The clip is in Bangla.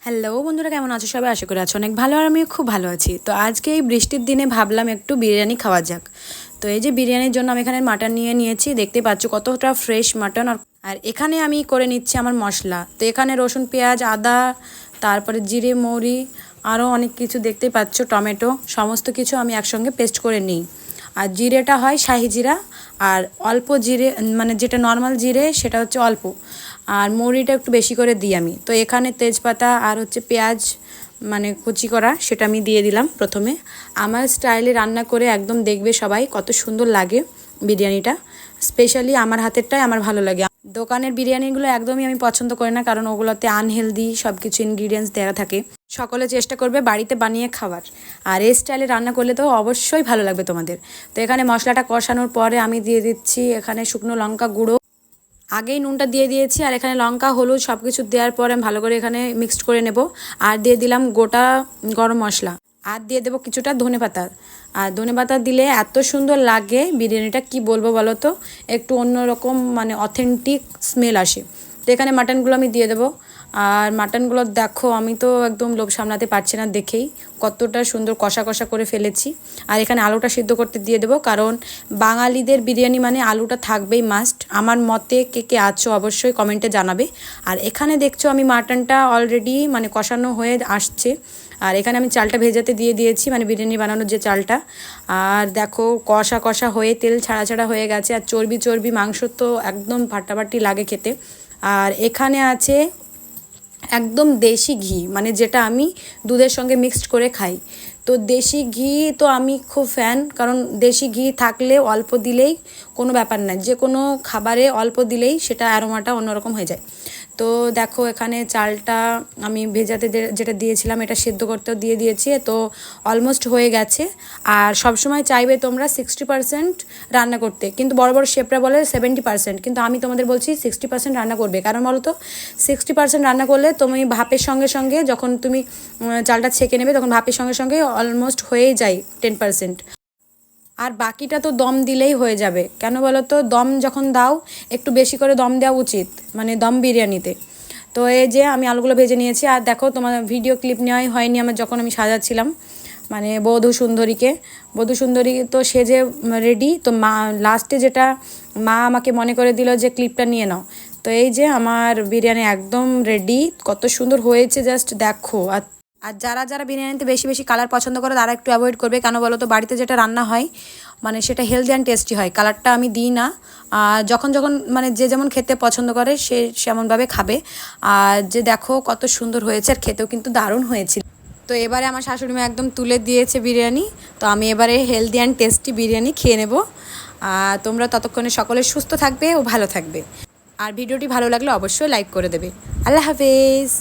হ্যালো বন্ধুরা, কেমন আছো সবাই? আশা করি আছো অনেক ভালো, আর আমিও খুব ভালো আছি। তো আজকে এই বৃষ্টির দিনে ভাবলাম একটু বিরিয়ানি খাওয়া যাক। তো এই যে বিরিয়ানির জন্য আমি এখানে মাটন নিয়ে নিয়েছি, দেখতে পাচ্ছ কতটা ফ্রেশ মাটন। আর এখানে আমি করে নিচ্ছি আমার মশলা। তো এখানে রসুন, পেঁয়াজ, আদা, তারপরে জিরে, মৌরি, আরও অনেক কিছু দেখতে পাচ্ছ, টমেটো, সমস্ত কিছু আমি একসঙ্গে পেস্ট করে নিই। আর জিরেটা হয় শাহি জিরা, আর অল্প জিরে মানে যেটা নর্মাল জিরে সেটা হচ্ছে অল্প, আর মৌরিটা একটু বেশি করে দিই আমি। তো এখানে তেজপাতা আর হচ্ছে পেঁয়াজ মানে কুচি করা, সেটা আমি দিয়ে দিলাম প্রথমে। আমার স্টাইলে রান্না করে একদম দেখবে সবাই কত সুন্দর লাগে বিরিয়ানিটা। স্পেশালি আমার হাতেরটাই আমার ভালো লাগে। দোকানের বিরিয়ানিগুলো একদমই আমি পছন্দ করি না, কারণ ওগুলোতে আনহেলদি সব কিছু ইনগ্রিডিয়েন্টস দেওয়া থাকে। সকলে চেষ্টা করবে বাড়িতে বানিয়ে খাওয়ার, আর এই স্টাইলে রান্না করলে তো অবশ্যই ভালো লাগবে তোমাদের। তো এখানে মশলাটা কষানোর পরে আমি দিয়ে দিচ্ছি এখানে শুকনো লঙ্কা গুঁড়ো। আগেই নুনটা দিয়ে দিয়েছি, আর এখানে লঙ্কা, হলুদ সব কিছু দেওয়ার পরে আমি ভালো করে এখানে মিক্সড করে নেব। আর দিয়ে দিলাম গোটা গরম মশলা, আর দিয়ে দেবো কিছুটা ধনেপাতা। আর ধনেপাতা দিলে এত সুন্দর লাগে বিরিয়ানিটা, কি বলবো বলো তো, একটু অন্যরকম মানে অথেন্টিক স্মেল আসে। তো এখানে মাটনগুলো আমি দিয়ে দেবো। আর মাটনগুলো দেখো, আমি তো একদম লোভ সামলাতে পারছি না দেখেই কতটা সুন্দর কষা কষা করে ফেলেছি। আর এখানে আলুটা সিদ্ধ করতে দিয়ে দেবো, কারণ বাঙালিদের বিরিয়ানি মানে আলুটা থাকবেই মাস্ট। আমার মতে কে কে আছো অবশ্যই কমেন্টে জানাবে। আর এখানে দেখছো আমি মাটনটা অলরেডি মানে কষানো হয়ে আসছে। আর এখানে আমি চালটা ভেজাতে দিয়ে দিয়েছি, মানে বিরিয়ানি বানানোর যে চালটা। আর দেখো কষা কষা হয়ে তেল ছাড়া ছাড়া হয়ে গেছে, আর চর্বি চর্বি মাংস তো একদম ফাটাফাটি লাগে খেতে। আর এখানে আছে একদম দেশি ঘি, মানে যেটা আমি দুধের সঙ্গে মিক্সড করে খাই। তো দেশি ঘি তো আমি খুব ফ্যান, কারণ দেশি ঘি থাকলে অল্প দিলেই কোনো ব্যাপার না, যে কোনো খাবারে অল্প দিলেই সেটা অ্যারোমাটা অন্যরকম হয়ে যায়। তো দেখো এখানে চালটা আমি ভেজাতে যেটা দিয়েছিলাম এটা সেদ্ধ করতেও দিয়ে দিয়েছি, তো অলমোস্ট হয়ে গেছে। আর সবসময় চাইবে তোমরা 60% রান্না করতে, কিন্তু বড় বড় শেফরা বলে 70%, কিন্তু আমি তোমাদের বলছি 60% রান্না করবে। কারণ বলো তো, 60% রান্না করলে তুমি ভাপের সঙ্গে সঙ্গে যখন তুমি চালটা ছেঁকে নেবে, তখন ভাপের সঙ্গে সঙ্গে অলমোস্ট হয়েই যায় 10%। আর বাকিটা তো দম দিলেই হয়ে যাবে। কেন বলো তো, দম যখন দাও একটু বেশি করে দম দেওয়া উচিত, মানে দম বিরিয়ানিতে। তো এই যে আমি আলুগুলো ভেজে নিয়েছি। আর দেখো, তোমার ভিডিও ক্লিপ নেওয়াই হয়নি আমার, যখন আমি সাজাচ্ছিলাম মানে বধূ সুন্দরী তো সেজে রেডি। তো মা লাস্টে যেটা মা আমাকে মনে করে দিল যে ক্লিপটা নিয়ে নাও। তো এই যে আমার বিরিয়ানি একদম রেডি, কত সুন্দর হয়েছে জাস্ট দেখো। আর যারা যারা বিরিয়ানিতে বেশি বেশি কালার পছন্দ করে তারা একটু অ্যাভয়েড করবে। কেন বলো তো, বাড়িতে যেটা রান্না হয় মানে সেটা হেলদি অ্যান্ড টেস্টি হয়, কালারটা আমি দিই না। আর যখন যখন মানে যে যেমন খেতে পছন্দ করে সে সেমনভাবে খাবে। আর যে দেখো কত সুন্দর হয়েছে, আর খেতেও কিন্তু দারুণ হয়েছিল। তো এবারে আমার শাশুড়ি মা একদম তুলে দিয়েছে বিরিয়ানি। তো আমি এবারে হেলদি অ্যান্ড টেস্টি বিরিয়ানি খেয়ে নেব। আর তোমরা ততক্ষণে সকলে সুস্থ থাকবে ও ভালো থাকবে। আর ভিডিওটি ভালো লাগলে অবশ্যই লাইক করে দেবে। আল্লাহ হাফেজ।